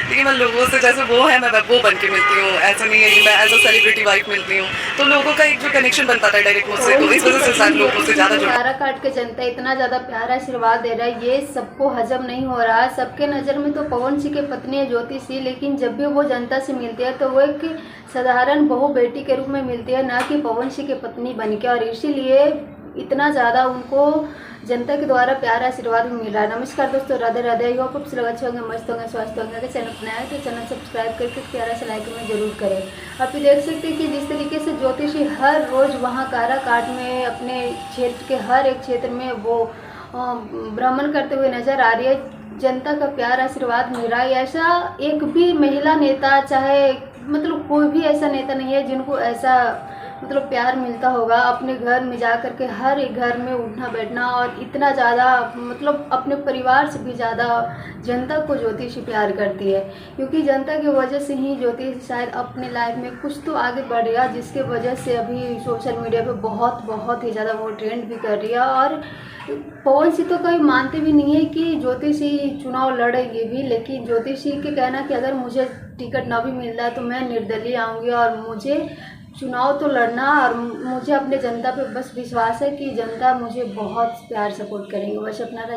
लेकिन मैं लोगों से जैसे वो है मैं वो बन के मिलती हूँ, ऐसा नहीं है कि मैं एज अ सेलिब्रिटी वाइफ मिलती हूँ, तो लोगों का एक जो कनेक्शन बन पाता है डायरेक्ट मुझसे, तो इस वजह से शायद लोग मुझसे ज़्यादा जुड़। काराकाट के जनता इतना ज़्यादा प्यारा आशीर्वाद दे रहा है, ये सबको हजम नहीं हो रहा है। सबके नज़र में तो पवन सिंह की पत्नी है ज्योति सिंह, लेकिन जब भी वो जनता से मिलती है तो वो एक साधारण बहू बेटी के रूप में मिलती है, ना कि पवन सिंह की पत्नी बन के। और इसीलिए इतना ज़्यादा उनको जनता के द्वारा प्यारा आशीर्वाद मिल रहा है। नमस्कार दोस्तों, राधे राधे। आई होप आप सब अच्छे होंगे, मस्त होंगे, स्वस्थ होंगे। अगर चैनल बनाया तो चैनल सब्सक्राइब करके प्यारा सा लाइक में जरूर करें। आप ये देख सकते हैं कि जिस तरीके से ज्योति सिंह हर रोज़ वहाँ काराकाट में अपने क्षेत्र के हर एक क्षेत्र में वो भ्रमण करते हुए नजर आ रही है, जनता का प्यार आशीर्वाद मिल रहा है। ऐसा एक भी महिला नेता, चाहे मतलब कोई भी ऐसा नेता नहीं है जिनको ऐसा मतलब प्यार मिलता होगा। अपने घर में जा कर के हर एक घर में उठना बैठना, और इतना ज़्यादा मतलब अपने परिवार से भी ज़्यादा जनता को ज्योति सिंह प्यार करती है, क्योंकि जनता की वजह से ही ज्योति शायद अपने लाइफ में कुछ तो आगे बढ़ रही है, जिसके वजह से अभी सोशल मीडिया पे बहुत बहुत ही ज़्यादा वो ट्रेंड भी कर रही है। और पवन सिंह तो कभी मानते भी नहीं है कि ज्योति सिंह चुनाव लड़ेगी भी, लेकिन ज्योति सिंह के कहना कि अगर मुझे टिकट ना भी मिल रहा है तो मैं निर्दलीय आऊँगी और मुझे चुनाव तो लड़ना, और मुझे अपने जनता पे बस विश्वास है कि जनता मुझे बहुत प्यार सपोर्ट करेंगे। बस अपना